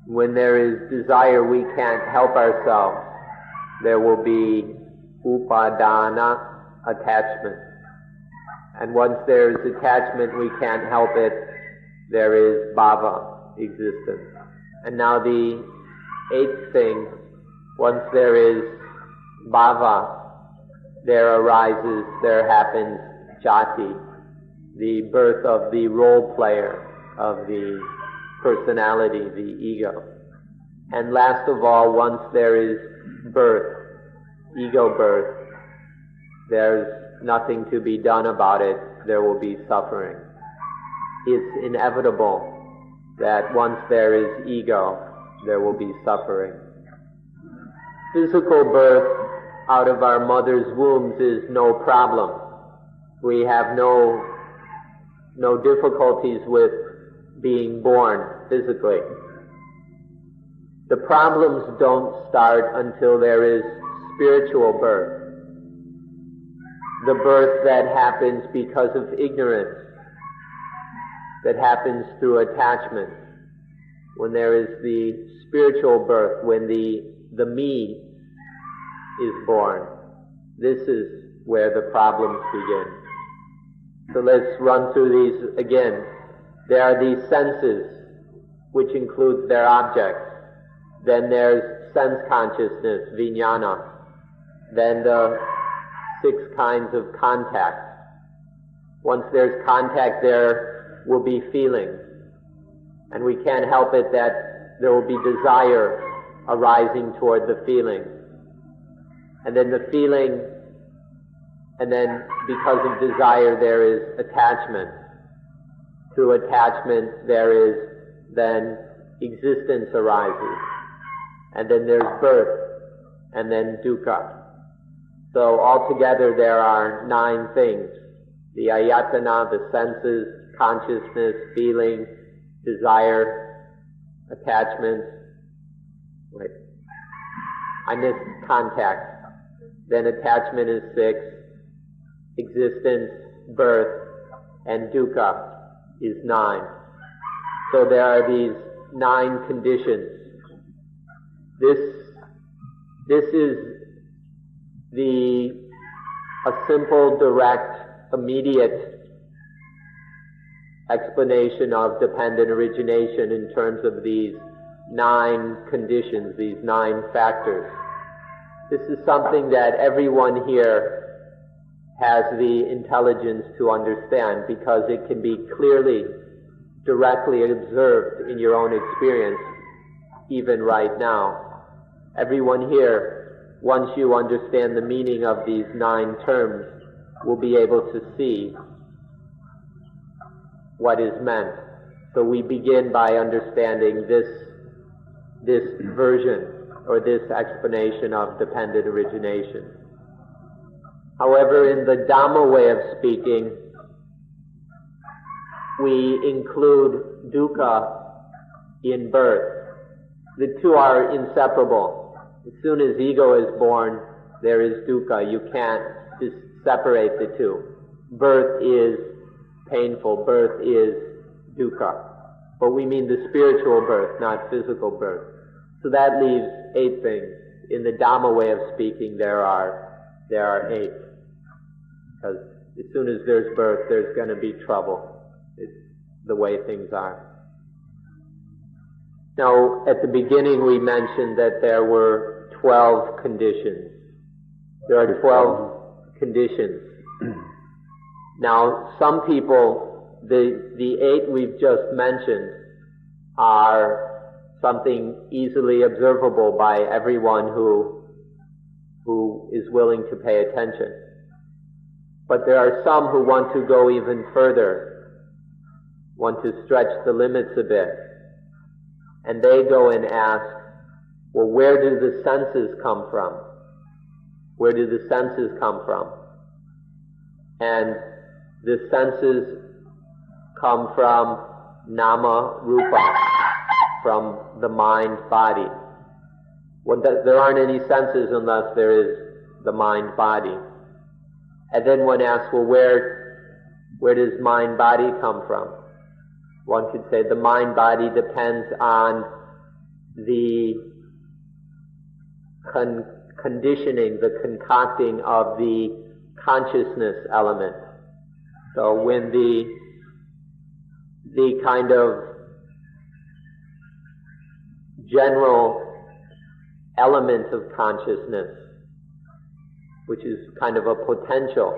When there is desire, we can't help ourselves. There will be upadana, attachment. And once there is attachment, we can't help it. There is bhava, existence. And now the 8th thing, once there is bhava, there happens jati, the birth of the role player, of the personality, the ego. And last of all, once there is birth, ego birth, there's nothing to be done about it. There will be suffering. It's inevitable that once there is ego, there will be suffering. Physical birth out of our mother's wombs is no problem. We have no difficulties with being born physically. The problems don't start until there is spiritual birth. The birth that happens because of ignorance, that happens through attachment. When there is the spiritual birth, when the me is born, This is where the problems begin. So let's run through these again. There are these senses, which includes their objects. Then there's sense consciousness, vijnana. Then the 6 kinds of contact. Once there's contact, there will be feeling. And we can't help it that there will be desire arising toward the feeling. And then the feeling, and then because of desire there is attachment. Through attachment there is then existence arises. And then there's birth, and then dukkha. So altogether there are 9 things. The ayatana, the senses, consciousness, feeling, desire, attachment. Wait. I missed contact. Then attachment is 6. Existence, birth, and dukkha is 9. So there are these 9 conditions. This is a simple, direct, immediate explanation of dependent origination in terms of these 9 conditions, these 9 factors. This is something that everyone here has the intelligence to understand because it can be clearly, directly observed in your own experience, even right now. Everyone here, once you understand the meaning of these 9 terms, will be able to see what is meant. So we begin by understanding this version or this explanation of dependent origination. However, in the Dhamma way of speaking, we include dukkha in birth. The two are inseparable. As soon as ego is born, there is dukkha. You can't just separate the two. Birth is painful. Birth is dukkha. But we mean the spiritual birth, not physical birth. So that leaves 8 things. In the Dhamma way of speaking, there are 8. Because as soon as there's birth, there's going to be trouble. It's the way things are. Now, at the beginning we mentioned that there were 12 conditions. There are 12 conditions. Now, some people, the 8 we've just mentioned are something easily observable by everyone who is willing to pay attention. But there are some who want to go even further, want to stretch the limits a bit. And they go and ask, well, where do the senses come from? Where do the senses come from? And the senses come from nama rupa, from the mind body. Well, there aren't any senses unless there is the mind body. And then one asks, well, where does mind body come from? One could say the mind body depends on the conditioning, the concocting of the consciousness element. So when the kind of general element of consciousness, which is kind of a potential,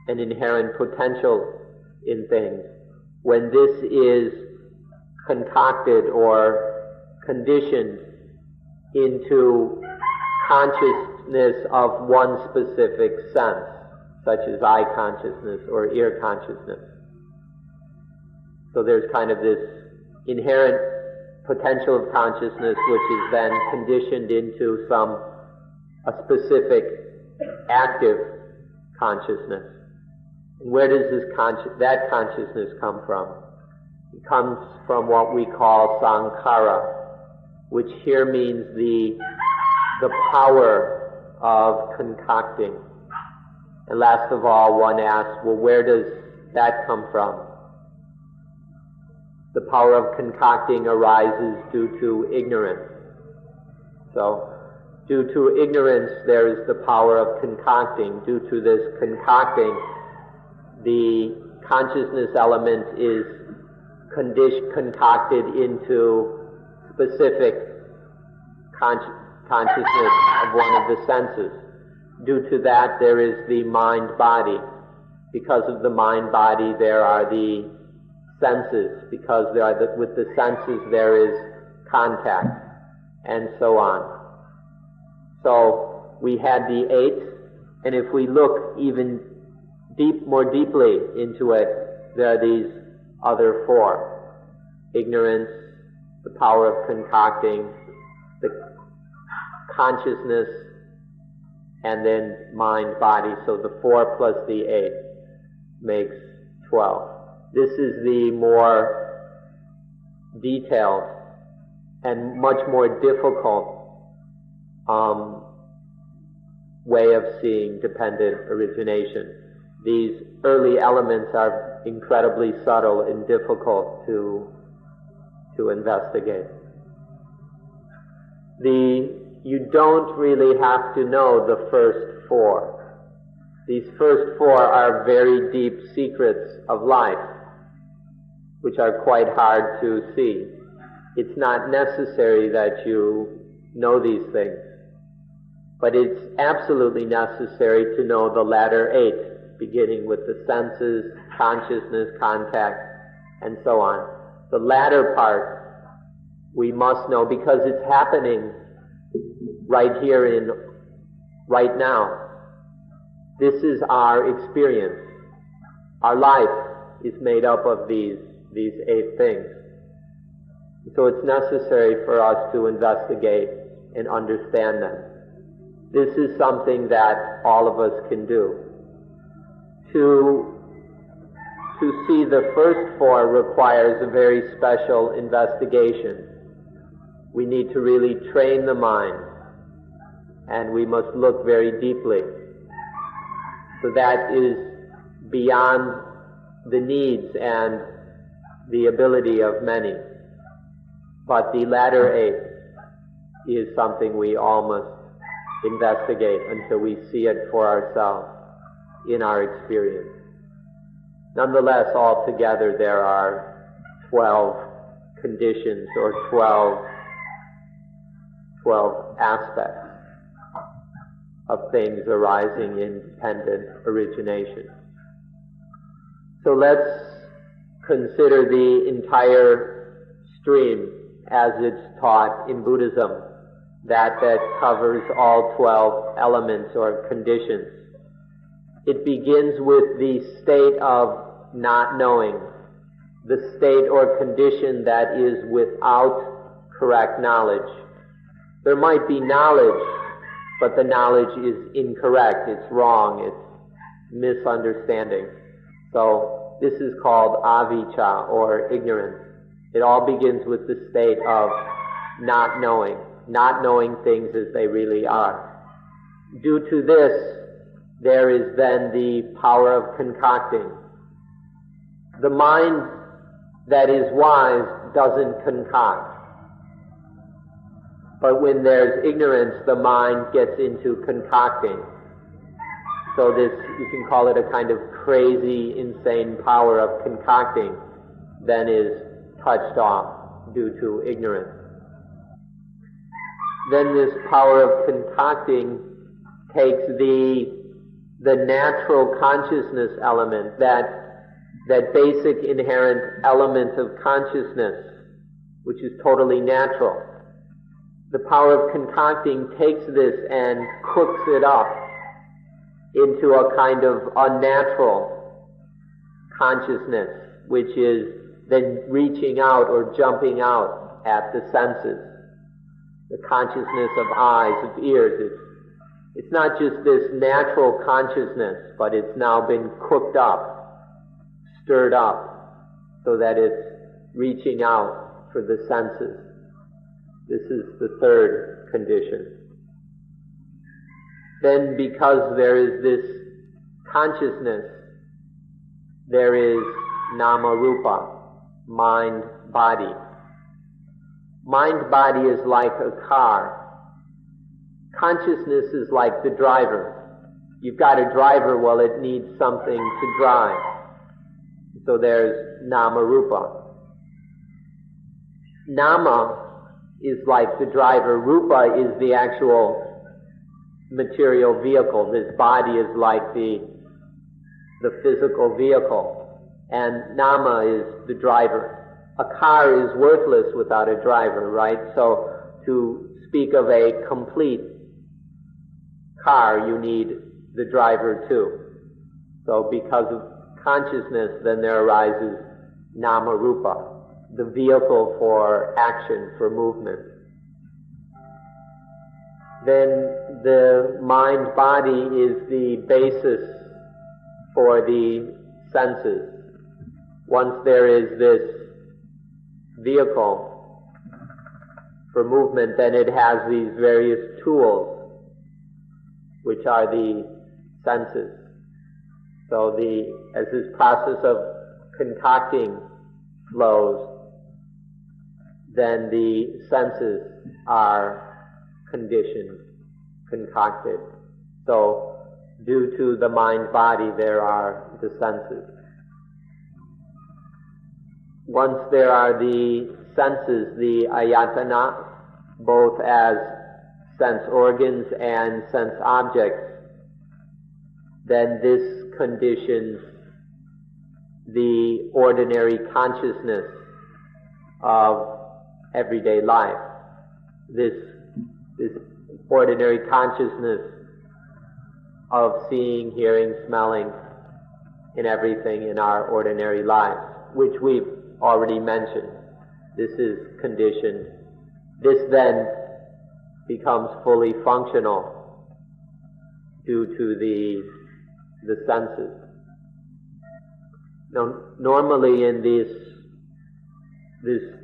an inherent potential in things, when this is concocted or conditioned into consciousness of one specific sense, such as eye consciousness or ear consciousness. So there's kind of this inherent potential of consciousness which is then conditioned into a specific active consciousness. And where does that consciousness come from? It comes from what we call sankhara, which here means the power of concocting. And last of all, one asks, well, where does that come from? The power of concocting arises due to ignorance. So, Due to ignorance, there is the power of concocting. Due to this concocting, the consciousness element is concocted into specific consciousness of one of the senses. Due to that, there is the mind-body. Because of the mind-body, there are the senses. Because with the senses, there is contact, and so on. So we had the 8, and if we look even more deeply into it, there are these other 4. Ignorance, the power of concocting, the consciousness, and then mind-body. So the 4 plus the 8 makes 12. This is the more detailed and much more difficult way of seeing dependent origination. These early elements are incredibly subtle and difficult to investigate. You don't really have to know the first 4. These first 4 are very deep secrets of life, which are quite hard to see. It's not necessary that you know these things, but it's absolutely necessary to know the latter 8, beginning with the senses, consciousness, contact, and so on. The latter part we must know because it's happening right here right now. This is our experience. Our life is made up of these 8 things. So it's necessary for us to investigate and understand them. This is something that all of us can do. To see the first 4 requires a very special investigation. We need to really train the mind, and we must look very deeply. So that is beyond the needs and the ability of many. But the latter 8 is something we all must investigate until we see it for ourselves in our experience. Nonetheless, altogether there are 12 conditions or 12 aspects of things arising in dependent origination. So let's consider the entire stream as it's taught in Buddhism, that covers all 12 elements or conditions. It begins with the state of not knowing, the state or condition that is without correct knowledge. There might be knowledge, but the knowledge is incorrect, it's wrong, it's misunderstanding. So this is called avijja, or ignorance. It all begins with the state of not knowing things as they really are. Due to this, there is then the power of concocting. The mind that is wise doesn't concoct. But when there's ignorance, the mind gets into concocting. So this, you can call it a kind of crazy, insane power of concocting, then is touched off due to ignorance. Then this power of concocting takes the natural consciousness element, that basic inherent element of consciousness, which is totally natural. The power of concocting takes this and cooks it up into a kind of unnatural consciousness, which is then reaching out or jumping out at the senses. The consciousness of eyes, of ears. It's not just this natural consciousness, but it's now been cooked up, stirred up, so that it's reaching out for the senses. This is the third condition. Then, because there is this consciousness, there is nama-rupa, mind-body. Mind-body is like a car. consciousness is like the driver. You've got a driver, well, it needs something to drive. So there's nama rupa. Nama is like the driver. Rupa is the actual material vehicle. This body is like the physical vehicle. And nama is the driver. A car is worthless without a driver, right? So to speak of a complete car, you need the driver too. So because of consciousness, then there arises nama rupa, the vehicle for action, for movement. Then the mind-body is the basis for the senses. Once there is this vehicle for movement, then it has these various tools, which are the senses. So as this process of concocting flows, then the senses are conditioned, concocted. So due to the mind-body, there are the senses. Once there are the senses, the ayatana, both as sense organs and sense objects, then this conditions the ordinary consciousness of everyday life. This ordinary consciousness of seeing, hearing, smelling in everything in our ordinary lives, which we've already mentioned. This is conditioned. This then becomes fully functional due to the senses. Now, normally in this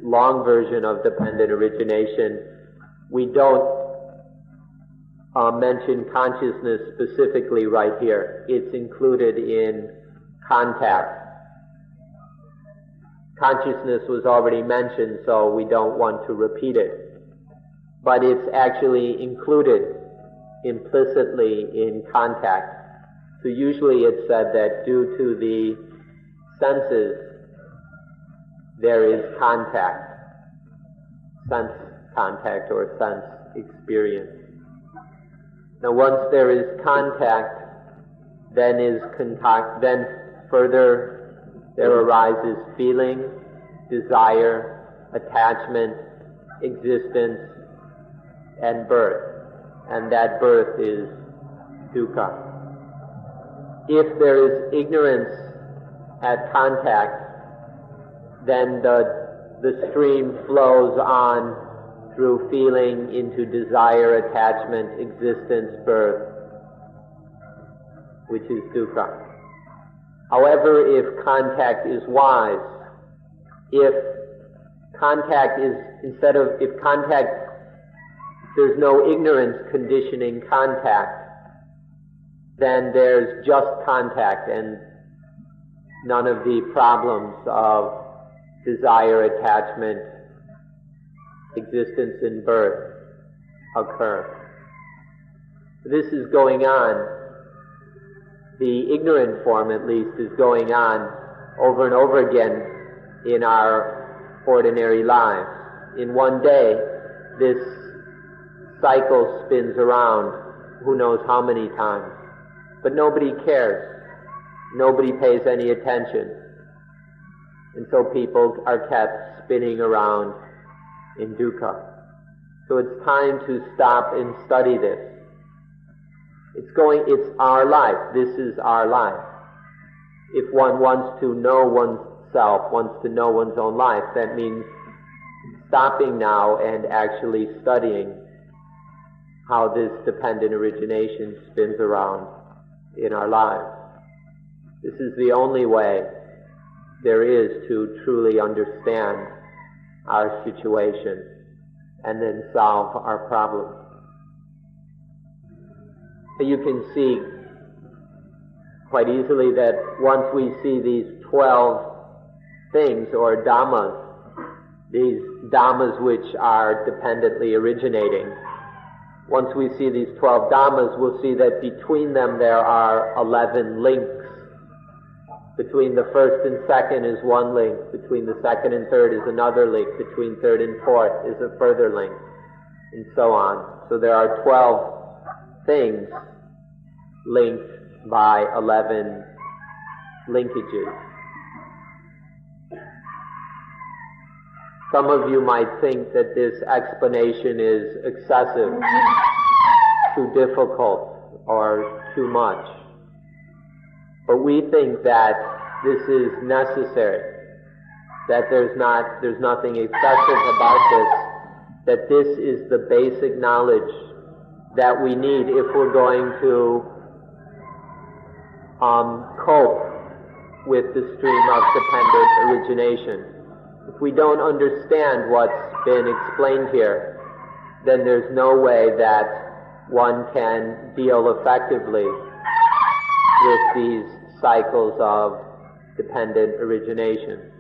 long version of dependent origination, we don't mention consciousness specifically right here. It's included in contact. Consciousness was already mentioned, so we don't want to repeat it. But it's actually included implicitly in contact. So usually it's said that due to the senses, there is contact, sense contact or sense experience. Now once there is contact, then further there arises feeling, desire, attachment, existence, and birth. And that birth is dukkha. If there is ignorance at contact, then the stream flows on through feeling into desire, attachment, existence, birth, which is dukkha. However, if contact is wise, if there's no ignorance conditioning contact, then there's just contact and none of the problems of desire, attachment, existence, and birth occur. This is going on. The ignorant form, at least, is going on over and over again in our ordinary lives. In one day, this cycle spins around who knows how many times. But nobody cares. Nobody pays any attention. And so people are kept spinning around in dukkha. So it's time to stop and study this. It's our life. This is our life. If one wants to know oneself, wants to know one's own life, that means stopping now and actually studying how this dependent origination spins around in our lives. This is the only way there is to truly understand our situation and then solve our problem. You can see quite easily that once we see these 12 things or dhammas, these dhammas which are dependently originating, Once we see these 12 dhammas, we'll see that between them there are 11 links. Between the first and second is one link. Between the second and third is another link. Between third and fourth is a further link. And so on. So there are 12 things linked by 11 linkages. Some of you might think that this explanation is excessive, too difficult, or too much. But we think that this is necessary, that there's nothing excessive about this, that this is the basic knowledge that we need if we're going to cope with the stream of dependent origination. If we don't understand what's been explained here, then there's no way that one can deal effectively with these cycles of dependent origination.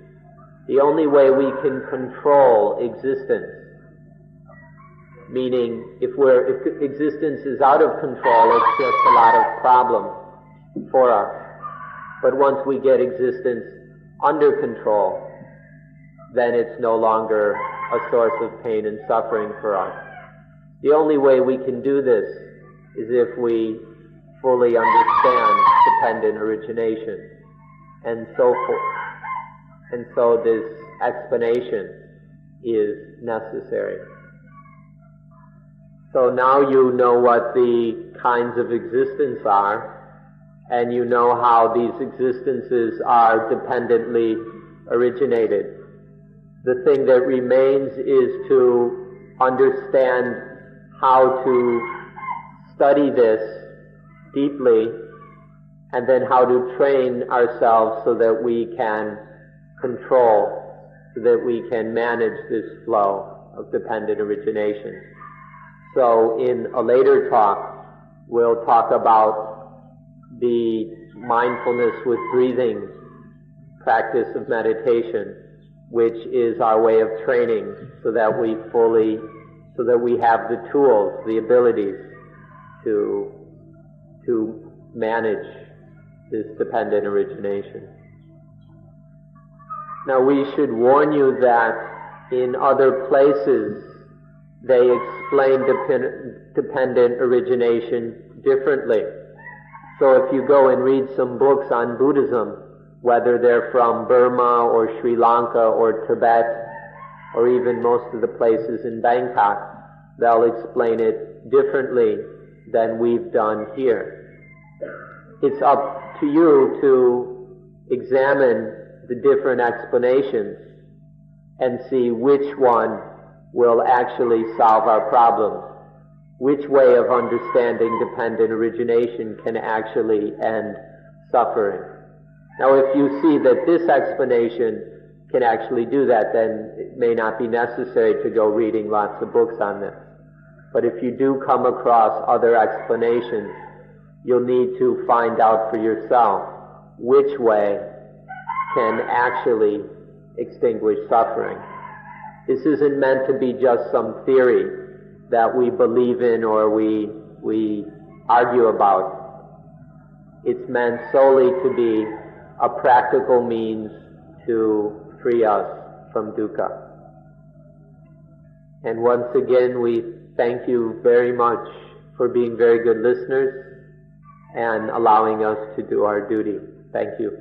The only way we can control existence, meaning if existence is out of control, it's just a lot of problems for us. But once we get existence under control, then it's no longer a source of pain and suffering for us. The only way we can do this is if we fully understand dependent origination, and so forth. And so this explanation is necessary. So now you know what the kinds of existence are, and you know how these existences are dependently originated. The thing that remains is to understand how to study this deeply, and then how to train ourselves so that we can control, so that we can manage this flow of dependent origination. So in a later talk, we'll talk about the mindfulness with breathing practice of meditation, which is our way of training so that we have the tools, the abilities to manage this dependent origination. Now we should warn you that in other places they explain dependent origination differently. So if you go and read some books on Buddhism, whether they're from Burma or Sri Lanka or Tibet or even most of the places in Bangkok, they'll explain it differently than we've done here. It's up to you to examine the different explanations and see which one will actually solve our problems, which way of understanding dependent origination can actually end suffering. Now, if you see that this explanation can actually do that, then it may not be necessary to go reading lots of books on this. But if you do come across other explanations, you'll need to find out for yourself which way can actually extinguish suffering. This isn't meant to be just some theory that we believe in or we argue about. It's meant solely to be a practical means to free us from dukkha. And once again, we thank you very much for being very good listeners and allowing us to do our duty. Thank you.